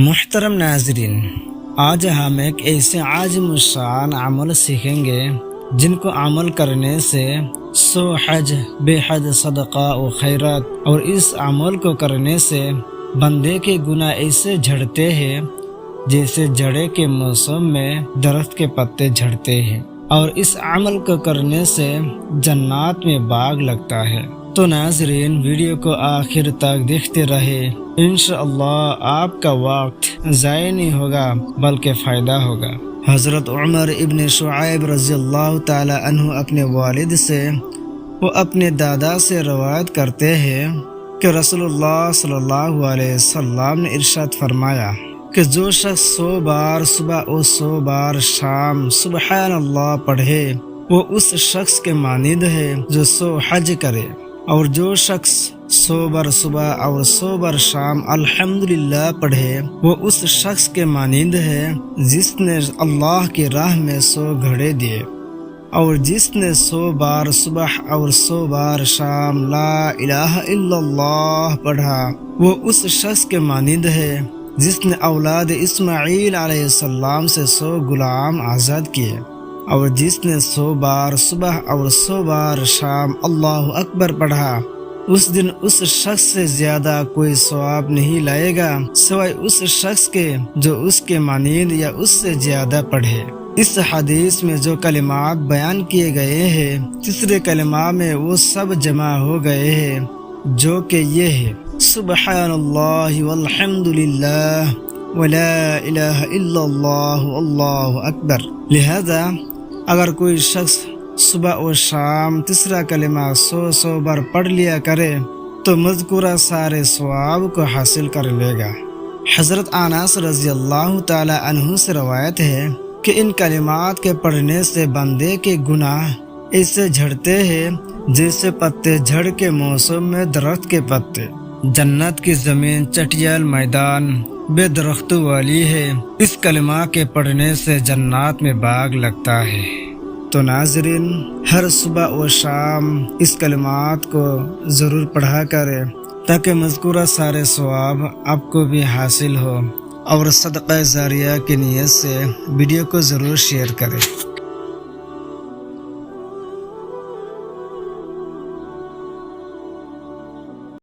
محترم ناظرین، آج ہم ایک ایسے عظیم الشان عمل سیکھیں گے جن کو عمل کرنے سے 100 حج، بے حد صدقہ و خیرات، اور اس عمل کو کرنے سے بندے کے گناہ ایسے جھڑتے ہیں جیسے جڑے کے موسم میں درخت کے پتے جھڑتے ہیں، اور اس عمل کو کرنے سے جنات میں باغ لگتا ہے۔ تو ناظرین، ویڈیو کو آخر تک دیکھتے رہے، انشاءاللہ آپ کا وقت ضائع نہیں ہوگا بلکہ فائدہ ہوگا۔ حضرت عمر ابن شعیب رضی اللہ تعالی عنہ اپنے والد سے وہ اپنے دادا سے روایت کرتے ہیں کہ رسول اللہ صلی اللہ علیہ وسلم نے ارشاد فرمایا کہ جو شخص 100 بار صبح اور 100 بار شام سبحان اللہ پڑھے وہ اس شخص کے مانند ہے جو 100 حج کرے، اور جو شخص 100 بار صبح اور 100 بار شام الحمدللہ پڑھے وہ اس شخص کے مانند ہے جس نے اللہ کی راہ میں 100 گھوڑے دیے، اور جس نے 100 بار صبح اور 100 بار شام لا الہ الا اللہ پڑھا وہ اس شخص کے مانند ہے جس نے اولاد اسماعیل علیہ السلام سے 100 غلام آزاد کیے، اور جس نے 100 بار صبح اور 100 بار شام اللہ اکبر پڑھا اس دن اس شخص سے زیادہ کوئی ثواب نہیں لائے گا سوائے اس شخص کے جو اس کے مانند یا اس سے زیادہ پڑھے۔ اس حدیث میں جو کلمات بیان کیے گئے ہیں تیسرے کلمہ میں وہ سب جمع ہو گئے ہیں، جو کہ یہ ہے سبحان اللہ والحمد للہ ولا الہ الا اللہ واللہ اکبر۔ لہذا اگر کوئی شخص صبح و شام تیسرا کلمہ 100 بار پڑھ لیا کرے تو مذکورہ سارے ثواب کو حاصل کر لے گا۔ حضرت انس رضی اللہ تعالی عنہ سے روایت ہے کہ ان کلمات کے پڑھنے سے بندے کے گناہ ایسے جھڑتے ہیں جیسے پتے جھڑ کے موسم میں درخت کے پتے۔ جنت کی زمین چٹیل میدان بے درختوں والی ہے، اس کلمہ کے پڑھنے سے جنات میں باغ لگتا ہے۔ تو ناظرین، ہر صبح و شام اس کلمات کو ضرور پڑھا کرے تاکہ مذکورہ سارے ثواب آپ کو بھی حاصل ہو، اور صدقہ جاریہ کی نیت سے ویڈیو کو ضرور شیئر کریں۔